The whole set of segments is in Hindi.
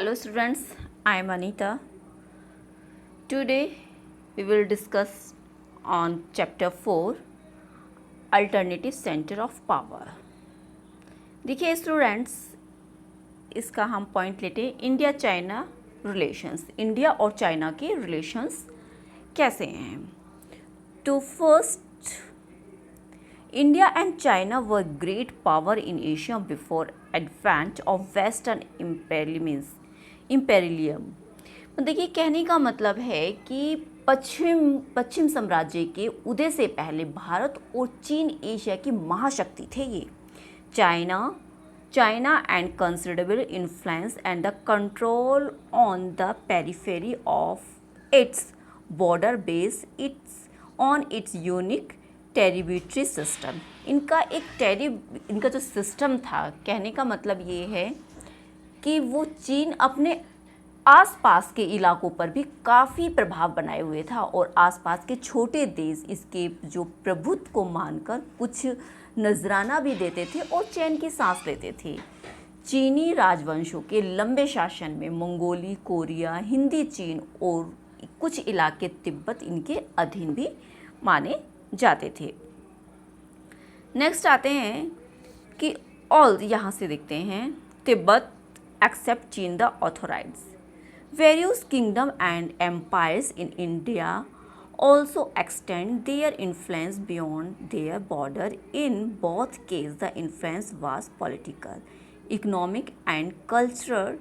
Hello students, I am Anita. Today we will discuss on chapter 4 Alternative Center of Power. देखिए स्टूडेंट्स, इसका हम पॉइंट लेते हैं इंडिया चाइना रिलेशंस। इंडिया और चाइना के रिलेशंस कैसे हैं? तो first, India and China were great power in Asia before advent of Western imperialism. देखिए कहने का मतलब है कि पश्चिम साम्राज्य के उदय से पहले भारत और चीन एशिया की महाशक्ति थे। ये China and considerable influence and the control on the periphery of its border base on its unique tributary system. इनका जो सिस्टम था, कहने का मतलब ये है कि वो चीन अपने आसपास के इलाकों पर भी काफ़ी प्रभाव बनाए हुए था और आसपास के छोटे देश इसके जो प्रभुत्व को मानकर कुछ नजराना भी देते थे और चैन की सांस लेते थे। चीनी राजवंशों के लंबे शासन में मंगोली, कोरिया, हिंदी चीन और कुछ इलाके तिब्बत इनके अधीन भी माने जाते थे। नेक्स्ट आते हैं कि ऑल, यहाँ से देखते हैं, Tibet except China the authorize various kingdom and empires in India also extend their influence beyond their border. In both case the influence was political, economic and cultural.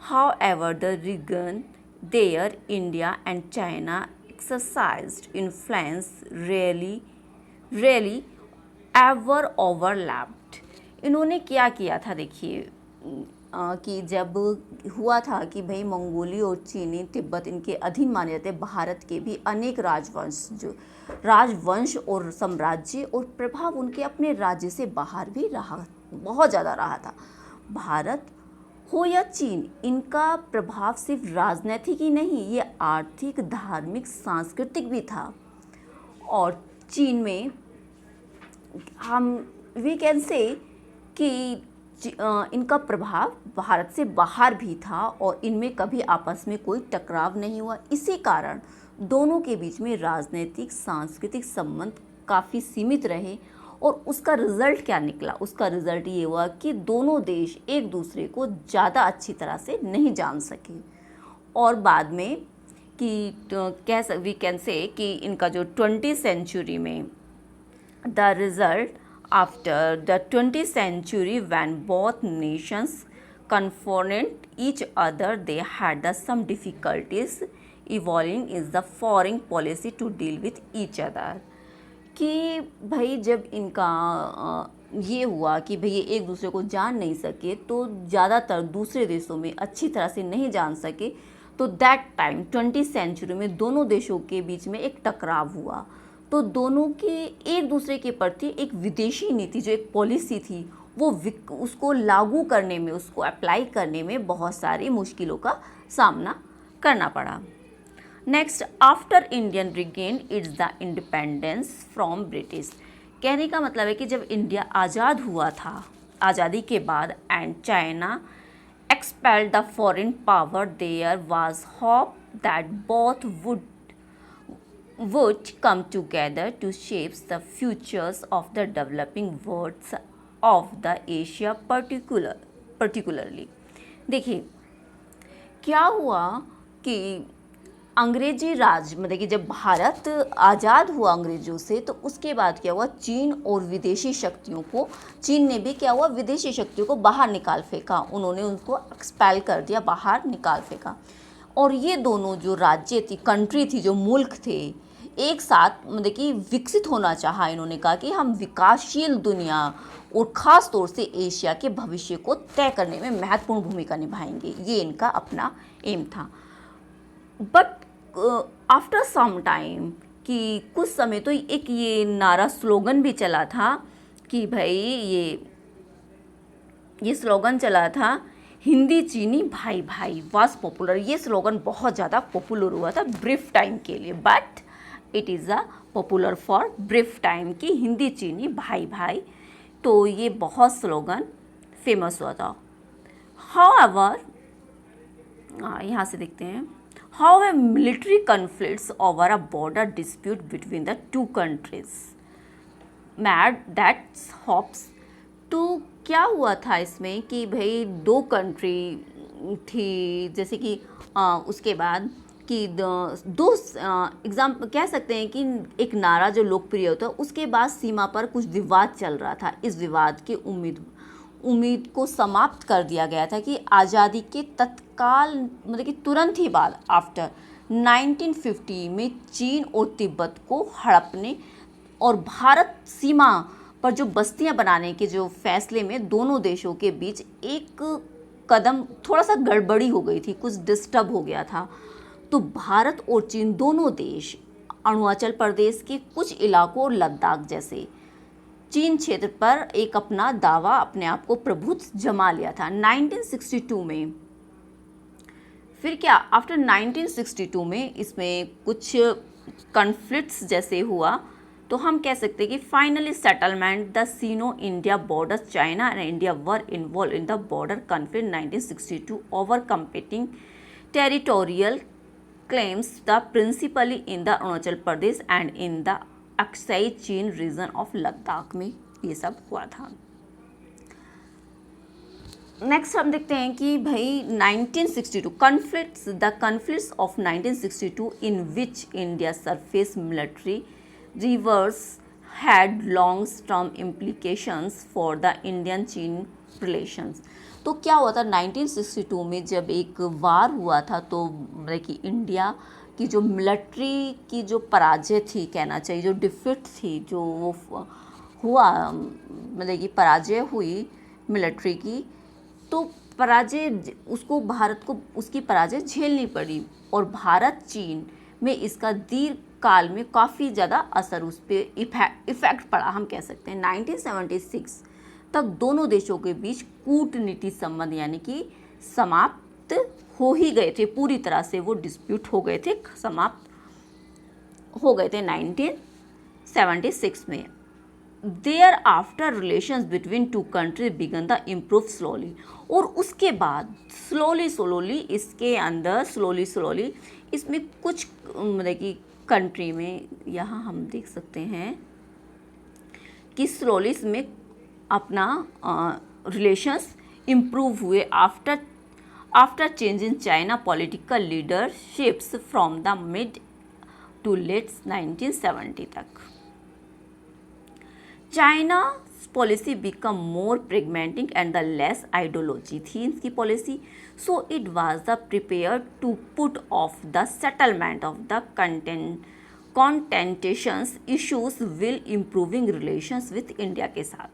However the region there India and China exercised influence really ever overlapped. इन्होंने क्या किया था, देखिए कि जब हुआ था कि भाई मंगोली और चीनी तिब्बत इनके अधीन माने जाते, भारत के भी अनेक राजवंश और साम्राज्य और प्रभाव उनके अपने राज्य से बाहर भी रहा, बहुत ज़्यादा रहा था। भारत हो या चीन, इनका प्रभाव सिर्फ राजनीतिक ही नहीं, ये आर्थिक, धार्मिक, सांस्कृतिक भी था। और चीन में हम वी कैन से कि इनका प्रभाव भारत से बाहर भी था और इनमें कभी आपस में कोई टकराव नहीं हुआ। इसी कारण दोनों के बीच में राजनीतिक, सांस्कृतिक संबंध काफ़ी सीमित रहे। और उसका रिज़ल्ट क्या निकला? उसका रिज़ल्ट ये हुआ कि दोनों देश एक दूसरे को ज़्यादा अच्छी तरह से नहीं जान सके और बाद में कि वी कैन से कि इनका जो 20th सेंचुरी में the result after the 20th century when both nations confront each other they had some difficulties evolving is the foreign policy to deal with each other. कि भाई जब इनका ये हुआ कि भाई ये एक दूसरे को जान नहीं सके, तो ज़्यादातर दूसरे देशों में अच्छी तरह से नहीं जान सके, तो दैट टाइम 20th सेंचुरी में दोनों देशों के बीच में एक टकराव हुआ। तो दोनों के एक दूसरे के प्रति एक विदेशी नीति, जो एक पॉलिसी थी, वो उसको लागू करने में, उसको अप्लाई करने में बहुत सारी मुश्किलों का सामना करना पड़ा। Next, after Indian regain it's the independence from British. कहने का मतलब है कि जब इंडिया आज़ाद हुआ था, आज़ादी के बाद, and China expelled the foreign power, there was hope that both would come together to shape the futures of the developing worlds of the Asia particularly. देखिए क्या हुआ कि अंग्रेजी राज, मतलब कि जब भारत आज़ाद हुआ अंग्रेज़ों से, तो उसके बाद क्या हुआ, चीन और विदेशी शक्तियों को, चीन ने भी क्या हुआ, विदेशी शक्तियों को बाहर निकाल फेंका। उन्होंने उनको एक्सपेल कर दिया, बाहर निकाल फेंका। और ये दोनों जो राज्य थी, कंट्री थी, जो मुल्क थे, एक साथ मतलब कि विकसित होना चाहा। इन्होंने कहा कि हम विकासशील दुनिया और ख़ास तौर से एशिया के भविष्य को तय करने में महत्वपूर्ण भूमिका निभाएंगे, ये इनका अपना एम था। बट आफ्टर सम टाइम, कि कुछ समय तो एक ये नारा, स्लोगन भी चला था कि भाई ये स्लोगन चला था, हिंदी चीनी भाई भाई वाज पॉपुलर। ये स्लोगन बहुत ज़्यादा पॉपुलर हुआ था ब्रीफ टाइम के लिए, but it is a popular for brief time की हिंदी चीनी भाई भाई। तो ये बहुत स्लोगन फेमस हुआ था। हाउएवर यहाँ से देखते हैं, हाउ है military conflicts over a border dispute between the two countries mad that's hops. तो क्या हुआ था इसमें कि भाई दो कंट्री थी, जैसे कि उसके बाद कि दो एग्जाम्पल कह सकते हैं कि एक नारा जो लोकप्रिय होता है, उसके बाद सीमा पर कुछ विवाद चल रहा था। इस विवाद की उम्मीद को समाप्त कर दिया गया था कि आज़ादी के तत्काल मतलब कि तुरंत ही बाद आफ्टर 1950 में चीन और तिब्बत को हड़पने और भारत सीमा पर जो बस्तियां बनाने के जो फैसले में दोनों देशों के बीच एक कदम थोड़ा सा गड़बड़ी हो गई थी, कुछ डिस्टर्ब हो गया था। तो भारत और चीन दोनों देश अरुणाचल प्रदेश के कुछ इलाकों और लद्दाख जैसे चीन क्षेत्र पर एक अपना दावा, अपने आप को प्रभुत्व जमा लिया था 1962 में। फिर क्या आफ्टर 1962 में इसमें कुछ कॉन्फ्लिक्ट्स जैसे हुआ, तो हम कह सकते हैं कि finally settlement the Sino India border, China and India were involve in the border conflict 1962 over competing territorial claims the principally in the Arunachal Pradesh and in the Aksai चीन रीजन ऑफ लद्दाख में ये सब हुआ था। नेक्स्ट हम देखते हैं कि भाई 1962 conflicts, the conflicts of 1962 in which India surface military reverse had long term implications for the Indian चीन रिलेशंस। तो क्या हुआ था 1962 में जब एक वार हुआ था, तो मतलब कि इंडिया की जो मिलिट्री की जो पराजय थी, कहना चाहिए जो डिफीट थी, जो वो हुआ मतलब कि पराजय हुई मिलिट्री की, तो पराजय उसको भारत को उसकी पराजय झेलनी पड़ी और भारत चीन में इसका दीर्घ काल में काफ़ी ज़्यादा असर उस पर इफेक्ट पड़ा, हम कह सकते हैं। 1976 तक दोनों देशों के बीच कूटनीति संबंध यानी कि समाप्त हो ही गए थे, पूरी तरह से वो डिस्प्यूट हो गए थे, समाप्त हो गए थे 1976 में। Thereafter relations between two country began the improve slowly, और उसके बाद स्लोली इसके अंदर स्लोली इसमें कुछ मतलब कि कंट्री में, यहाँ हम देख सकते हैं कि स्लोली इसमें अपना रिलेशंस इम्प्रूव हुए after change in China political leaderships from the mid to late 1970 तक। China policy become more pragmatic and the less ideology थी इसकी policy, so it was the prepare to put off the settlement of the contentious issues will improving relations with India के साथ।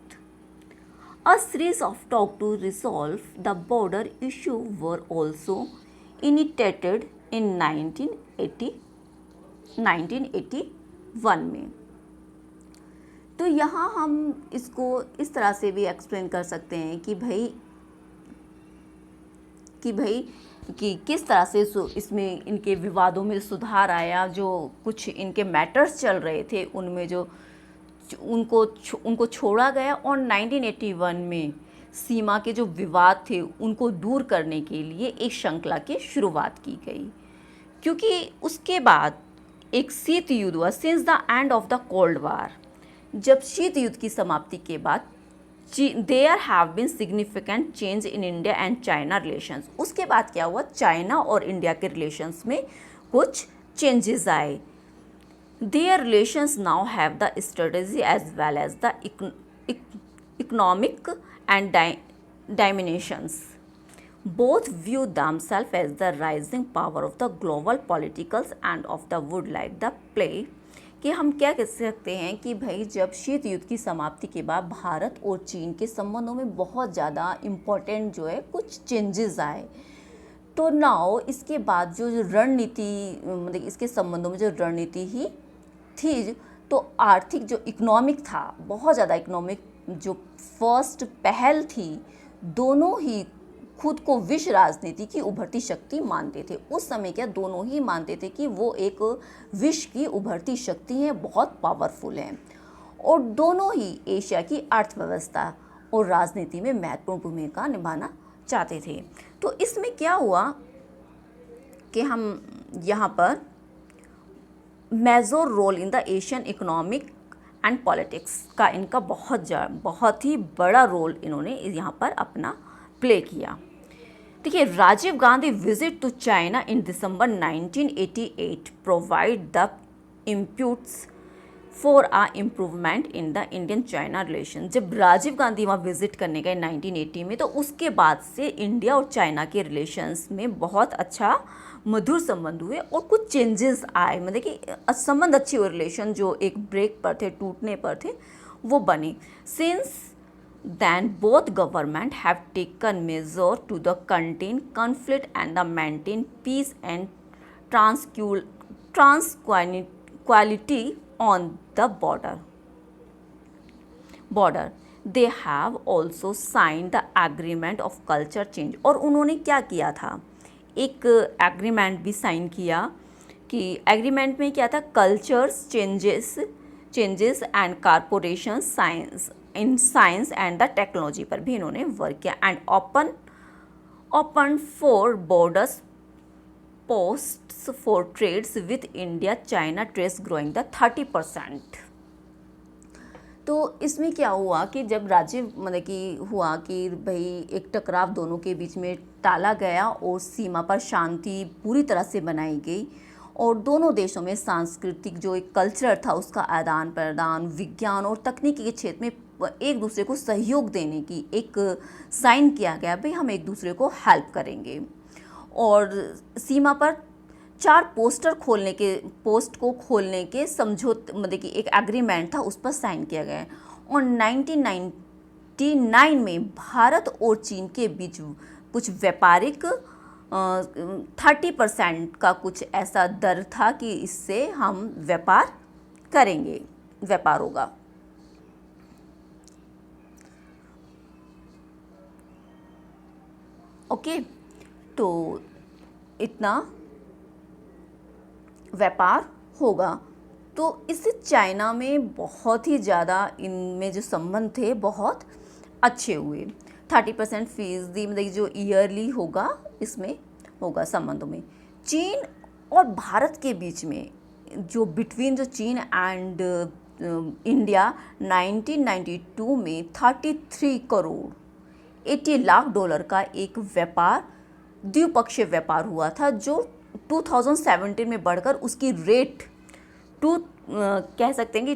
A series of talks to resolve the border issue were also initiated in 1981 में। तो यहाँ हम इसको इस तरह से भी एक्सप्लेन कर सकते हैं कि किस तरह से इसमें इनके विवादों में सुधार आया, जो कुछ इनके मैटर्स चल रहे थे उनमें जो उनको छोड़ा गया, और 1981 में सीमा के जो विवाद थे उनको दूर करने के लिए एक श्रृंखला की शुरुआत की गई, क्योंकि उसके बाद एक शीत युद्ध हुआ since the end of the cold war. जब शीत युद्ध की समाप्ति के बाद there have been significant change in India and China relations. उसके बाद क्या हुआ, चाइना और इंडिया के रिलेशंस में कुछ चेंजेस आए। Their relations now have the strategy as well as the economic and dimensions. Both view themselves as the rising power of the global politicals and of the would like the play कि हम क्या कह सकते हैं कि भाई जब शीत युद्ध की समाप्ति के बाद भारत और चीन के संबंधों में बहुत ज़्यादा इम्पोर्टेंट जो है कुछ चेंजेस आए, तो नाउ इसके बाद जो रणनीति मतलब इसके संबंधों में जो रणनीति ही थी, तो आर्थिक जो इकोनॉमिक था, बहुत ज़्यादा इकोनॉमिक जो फर्स्ट पहल थी, दोनों ही खुद को विश्व राजनीति की उभरती शक्ति मानते थे। उस समय क्या दोनों ही मानते थे कि वो एक विश्व की उभरती शक्ति है, बहुत पावरफुल है, और दोनों ही एशिया की अर्थव्यवस्था और राजनीति में महत्वपूर्ण भूमिका निभाना चाहते थे। तो इसमें क्या हुआ कि हम यहाँ पर major role in the Asian economic and politics का इनका बहुत ही बड़ा रोल इन्होंने यहाँ पर अपना प्ले किया। देखिए, Rajiv Gandhi visit to China in December 1988 provide the impetus for a improvement in the Indian China relation. जब राजीव गांधी वहाँ विजिट करने गए 1980 में, तो उसके बाद से इंडिया और चाइना के रिलेशंस में बहुत अच्छा मधुर संबंध हुए और कुछ चेंजेस आए, मतलब कि संबंध अच्छे हुए, रिलेशन जो एक ब्रेक पर थे, टूटने पर थे, वो बने। Since then both government have taken measure to the contain conflict and the maintain peace and tranquility on the border. They have also signed the agreement of culture change। और उन्होंने क्या किया था, एक एग्रीमेंट भी साइन किया कि एग्रीमेंट में क्या था, cultures changes and corporation science in science and the technology पर भी इन्होंने वर्क किया। And open for borders posts for trades with India China trades growing the 30%। तो इसमें क्या हुआ कि जब राजीव मतलब कि हुआ कि भाई एक टकराव दोनों के बीच में टाला गया और सीमा पर शांति पूरी तरह से बनाई गई और दोनों देशों में सांस्कृतिक जो एक कल्चर था उसका आदान प्रदान, विज्ञान और तकनीकी के क्षेत्र में एक दूसरे को सहयोग देने की एक साइन किया गया, भाई हम एक दूसरे को हेल्प करेंगे। और सीमा पर 4 पोस्ट को खोलने के समझौते, मतलब कि एक एग्रीमेंट था, उस पर साइन किया गया। और 1999 में भारत और चीन के बीच कुछ व्यापारिक 30% का कुछ ऐसा दर था कि इससे हम व्यापार करेंगे, व्यापार होगा। ओके, तो इतना व्यापार होगा। तो इससे चाइना में बहुत ही ज़्यादा इनमें जो संबंध थे बहुत अच्छे हुए। 30% फीस दी, मतलब जो ईयरली होगा इसमें होगा संबंधों में। चीन और भारत के बीच में जो बिटवीन जो चीन एंड इंडिया 1992 में 33 करोड़ 80 लाख डॉलर का एक व्यापार, द्विपक्षीय व्यापार हुआ था, जो 2017 में बढ़कर उसकी रेट कह सकते हैं कि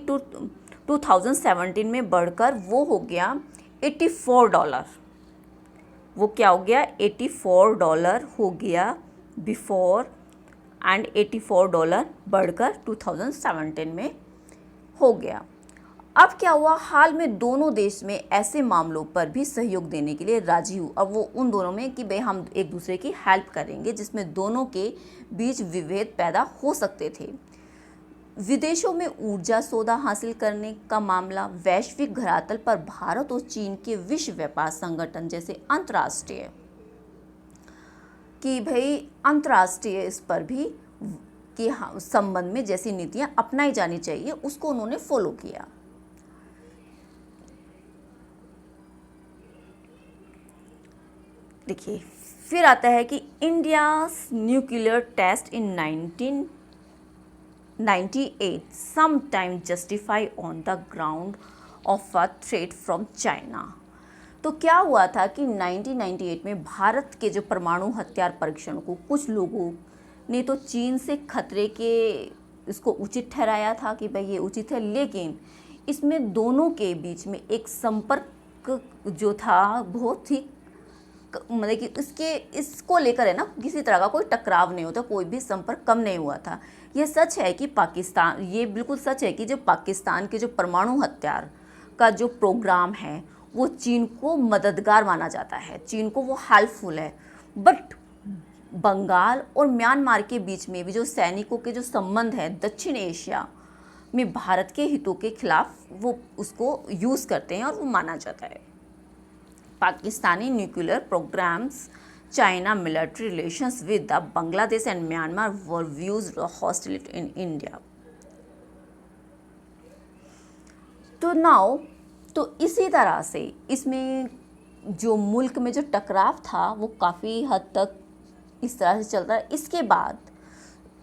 2017 में बढ़कर वो हो गया $84। वो क्या हो गया, $84 हो गया बिफोर, एंड $84 बढ़कर 2017 में हो गया। अब क्या हुआ, हाल में दोनों देश में ऐसे मामलों पर भी सहयोग देने के लिए राजी हुए। अब वो उन दोनों में कि भाई हम एक दूसरे की हेल्प करेंगे, जिसमें दोनों के बीच विभेद पैदा हो सकते थे। विदेशों में ऊर्जा सौदा हासिल करने का मामला, वैश्विक धरातल पर भारत और चीन के विश्व व्यापार संगठन जैसे अंतर्राष्ट्रीय कि भाई अंतर्राष्ट्रीय इस पर भी कि संबंध में जैसी नीतियां अपनाई जानी चाहिए, उसको उन्होंने फॉलो किया। देखिए, फिर आता है कि India's nuclear test in 1998 sometime justify on the ground of a threat from China. तो क्या हुआ था कि 1998 में भारत के जो परमाणु हथियार परीक्षण को कुछ लोगों ने तो चीन से खतरे के इसको उचित ठहराया था कि भाई ये उचित है, लेकिन इसमें दोनों के बीच में एक संपर्क जो था बहुत ही, मतलब कि इसको लेकर है ना, किसी तरह का कोई टकराव नहीं होता, कोई भी संपर्क कम नहीं हुआ था। ये सच है कि पाकिस्तान, ये बिल्कुल सच है कि जो पाकिस्तान के जो परमाणु हथियार का जो प्रोग्राम है वो चीन को मददगार माना जाता है, चीन को वो हेल्पफुल है। बट बंगाल और म्यांमार के बीच में भी जो सैनिकों के जो संबंध है दक्षिण एशिया में भारत के हितों के खिलाफ वो उसको यूज़ करते हैं और वो माना जाता है। Pakistani nuclear programs, China military relations with the Bangladesh and Myanmar were views hostility in India. तो इसी तरह से इसमें जो मुल्क में जो टकराव था वो काफ़ी हद तक इस तरह से चलता है। इसके बाद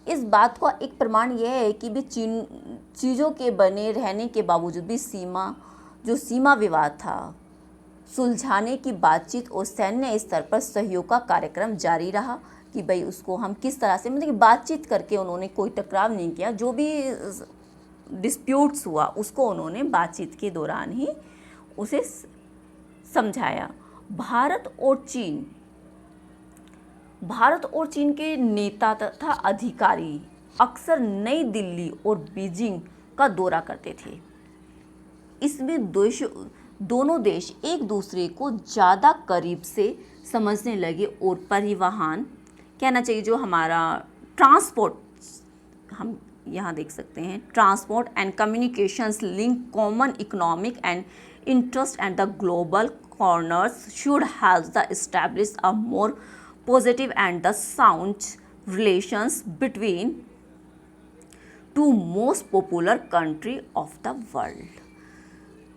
इस बात का एक प्रमाण यह है कि भी चीज़ों के बने रहने के बावजूद भी सीमा विवाद था, सुलझाने की बातचीत और सैन्य स्तर पर सहयोग का कार्यक्रम जारी रहा कि भाई उसको हम किस तरह से, मतलब कि बातचीत करके उन्होंने कोई टकराव नहीं किया, जो भी डिस्प्यूट्स हुआ उसको उन्होंने बातचीत के दौरान ही उसे समझाया। भारत और चीन के नेता तथा अधिकारी अक्सर नई दिल्ली और बीजिंग का दौरा करते थे। इसमें दोनों देश एक दूसरे को ज़्यादा करीब से समझने लगे और परिवहन, कहना चाहिए जो हमारा ट्रांसपोर्ट, हम यहाँ देख सकते हैं, transport and communications link common economic and interest and the global corners should help the establish a more positive and the sound relations between two most popular country of the world।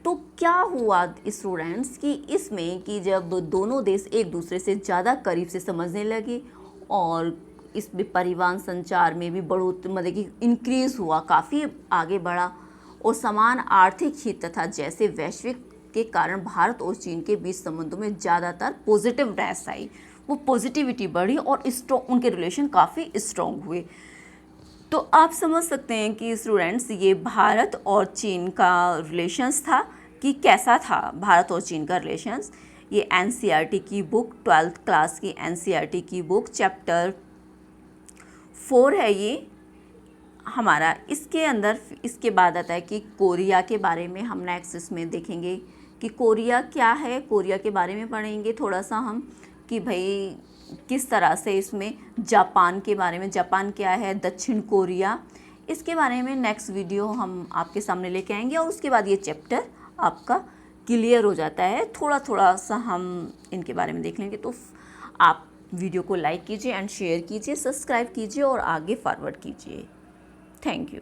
तो क्या हुआ स्टूडेंट्स कि इसमें कि जब दोनों देश एक दूसरे से ज़्यादा करीब से समझने लगे और इसमें परिवहन संचार में भी बढ़ोतरी, मतलब कि इंक्रीज़ हुआ, काफ़ी आगे बढ़ा, और समान आर्थिक हित तथा जैसे वैश्विक के कारण भारत और चीन के बीच संबंधों में ज़्यादातर पॉजिटिवनेस आई, वो पॉजिटिविटी बढ़ी और उनके रिलेशन काफ़ी स्ट्रॉन्ग हुए। तो आप समझ सकते हैं कि स्टूडेंट्स ये भारत और चीन का रिलेशंस था कि कैसा था भारत और चीन का रिलेशंस। ये NCERT की बुक, 12th क्लास की NCERT की बुक, चैप्टर 4 है ये हमारा। इसके अंदर इसके बाद आता है कि कोरिया के बारे में हम नेक्स्ट इसमें देखेंगे कि कोरिया क्या है, कोरिया के बारे में पढ़ेंगे थोड़ा सा हम कि भाई किस तरह से इसमें जापान के बारे में, जापान क्या है, दक्षिण कोरिया, इसके बारे में नेक्स्ट वीडियो हम आपके सामने लेके आएंगे। और उसके बाद ये चैप्टर आपका क्लियर हो जाता है, थोड़ा थोड़ा सा हम इनके बारे में देख लेंगे। तो आप वीडियो को लाइक कीजिए एंड शेयर कीजिए, सब्सक्राइब कीजिए और आगे फॉरवर्ड कीजिए। Thank you.